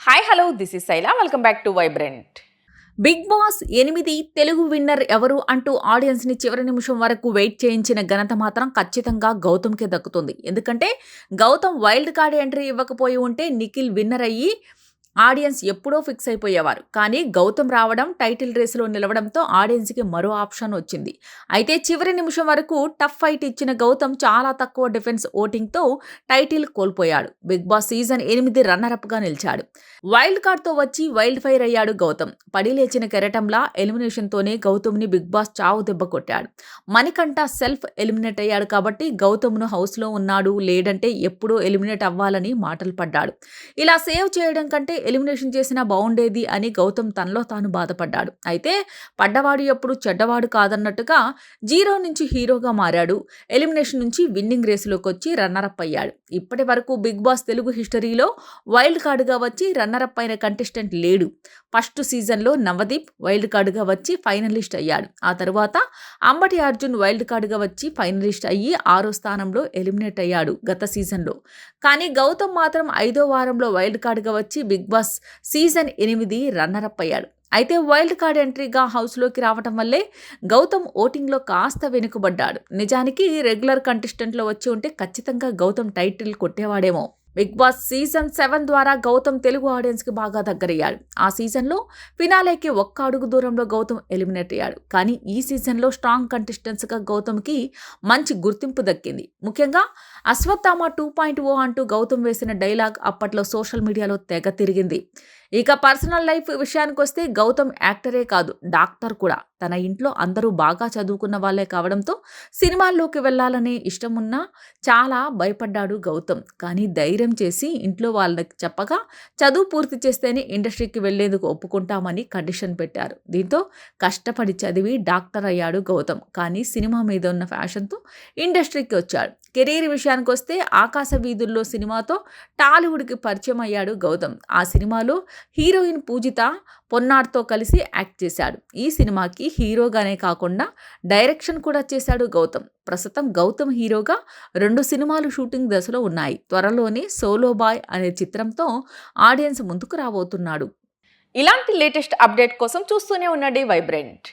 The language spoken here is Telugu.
Hi hello this is Shaila welcome back to Vibrant. Bigg Boss 8 Telugu winner ఎవరు అంటూ ఆడియన్స్ని చివరి నిమిషం వరకు వెయిట్ చేయించిన ఘనత మాత్రం ఖచ్చితంగా గౌతమ్కే దక్కుతుంది. ఎందుకంటే గౌతమ్ వైల్డ్ కార్డ్ ఎంట్రీ ఇవ్వకపోయి ఉంటే నిఖిల్ విన్నర్ అయ్యి ఆడియన్స్ ఎప్పుడో ఫిక్స్ అయిపోయేవారు. కానీ గౌతమ్ రావడం, టైటిల్ రేసులో నిలవడంతో ఆడియన్స్కి మరో ఆప్షన్ వచ్చింది. అయితే చివరి నిమిషం వరకు టఫ్ ఫైట్ ఇచ్చిన గౌతమ్ చాలా తక్కువ డిఫెన్స్ ఓటింగ్తో టైటిల్ కోల్పోయాడు. బిగ్ బాస్ సీజన్ 8 రన్నరప్గా నిలిచాడు. వైల్డ్ కార్డ్తో వచ్చి వైల్డ్ ఫైర్ అయ్యాడు గౌతమ్. పడి లేచిన కెరటంలా ఎలిమినేషన్తోనే గౌతమ్ని బిగ్ బాస్ చావు దెబ్బ కొట్టాడు. మణికంఠ సెల్ఫ్ ఎలిమినేట్ అయ్యాడు కాబట్టి గౌతమ్ను హౌస్లో ఉన్నాడు, లేదంటే ఎప్పుడో ఎలిమినేట్ అవ్వాలని మాటలు పడ్డాడు. ఇలా సేవ్ చేయడం కంటే ఎలిమినేషన్ చేసినా బాగుండేది అని గౌతమ్ తనలో తాను బాధపడ్డాడు. అయితే పడ్డవాడు ఎప్పుడు చెడ్డవాడు కాదన్నట్టుగా జీరో నుంచి హీరోగా మారాడు. ఎలిమినేషన్ నుంచి విన్నింగ్ రేసులోకి వచ్చి రన్నరప్ అయ్యాడు. ఇప్పటి వరకు బిగ్ బాస్ తెలుగు హిస్టరీలో వైల్డ్ కార్డుగా వచ్చి రన్నరప్ అయిన కంటెస్టెంట్ లేడు. ఫస్ట్ సీజన్లో నవదీప్ వైల్డ్ కార్డుగా వచ్చి ఫైనలిస్ట్ అయ్యాడు. ఆ తర్వాత అంబటి అర్జున్ వైల్డ్ కార్డుగా వచ్చి ఫైనలిస్ట్ అయ్యి 6వ స్థానంలో ఎలిమినేట్ అయ్యాడు గత సీజన్లో. కానీ గౌతమ్ మాత్రం 5వ వారంలో వైల్డ్ కార్డుగా వచ్చి బిగ్ బాస్ సీజన్ 8 రన్నరప్ అయ్యాడు. అయితే వైల్డ్ కార్డ్ ఎంట్రీగా హౌస్లోకి రావటం వల్లే గౌతమ్ ఓటింగ్లో కాస్త వెనుకబడ్డాడు. నిజానికి రెగ్యులర్ కంటెస్టెంట్లో వచ్చి ఉంటే ఖచ్చితంగా గౌతమ్ టైటిల్ కొట్టేవాడేమో. బిగ్ బాస్ సీజన్ 7 ద్వారా గౌతమ్ తెలుగు ఆడియన్స్కి బాగా దగ్గరయ్యాడు. ఆ సీజన్లో ఫినాలేకి ఒక్క అడుగు దూరంలో గౌతమ్ ఎలిమినేట్ అయ్యాడు. కానీ ఈ సీజన్లో స్ట్రాంగ్ కంటెస్టెంట్స్గా గౌతమ్కి మంచి గుర్తింపు దక్కింది. ముఖ్యంగా అశ్వత్థామ 2.0 అంటూ గౌతమ్ వేసిన డైలాగ్ అప్పట్లో సోషల్ మీడియాలో తెగ తిరిగింది. ఇక పర్సనల్ లైఫ్ విషయానికి వస్తే గౌతమ్ యాక్టరే కాదు, డాక్టర్ కూడా. తన ఇంట్లో అందరూ బాగా చదువుకున్న వాళ్ళే కావడంతో సినిమాల్లోకి వెళ్ళాలనే ఇష్టం ఉన్నా చాలా భయపడ్డాడు గౌతమ్. కానీ ధైర్యం చేసి ఇంట్లో వాళ్ళకి చెప్పగా చదువు పూర్తి చేస్తేనే ఇండస్ట్రీకి వెళ్లేందుకు ఒప్పుకుంటామని కండిషన్ పెట్టారు. దీంతో కష్టపడి చదివి డాక్టర్ అయ్యాడు గౌతమ్. కానీ సినిమా మీద ఉన్న ఫ్యాషన్తో ఇండస్ట్రీకి వచ్చాడు. కెరీర్ విషయానికి వస్తే ఆకాశ వీధుల్లో సినిమాతో టాలీవుడ్కి పరిచయం అయ్యాడు గౌతమ్. ఆ సినిమాలో హీరోయిన్ పూజిత పొన్నాడ్తో కలిసి యాక్ట్ చేశాడు. ఈ సినిమాకి హీరోగానే కాకుండా డైరెక్షన్ కూడా చేశాడు గౌతమ్. ప్రస్తుతం గౌతమ్ హీరోగా 2 సినిమాలు షూటింగ్ దశలో ఉన్నాయి. త్వరలోనే సోలో బాయ్ అనే చిత్రంతో ఆడియన్స్ ముందుకు రాబోతున్నాడు. ఇలాంటి లేటెస్ట్ అప్డేట్ కోసం చూస్తూనే ఉండండి వైబ్రెంట్.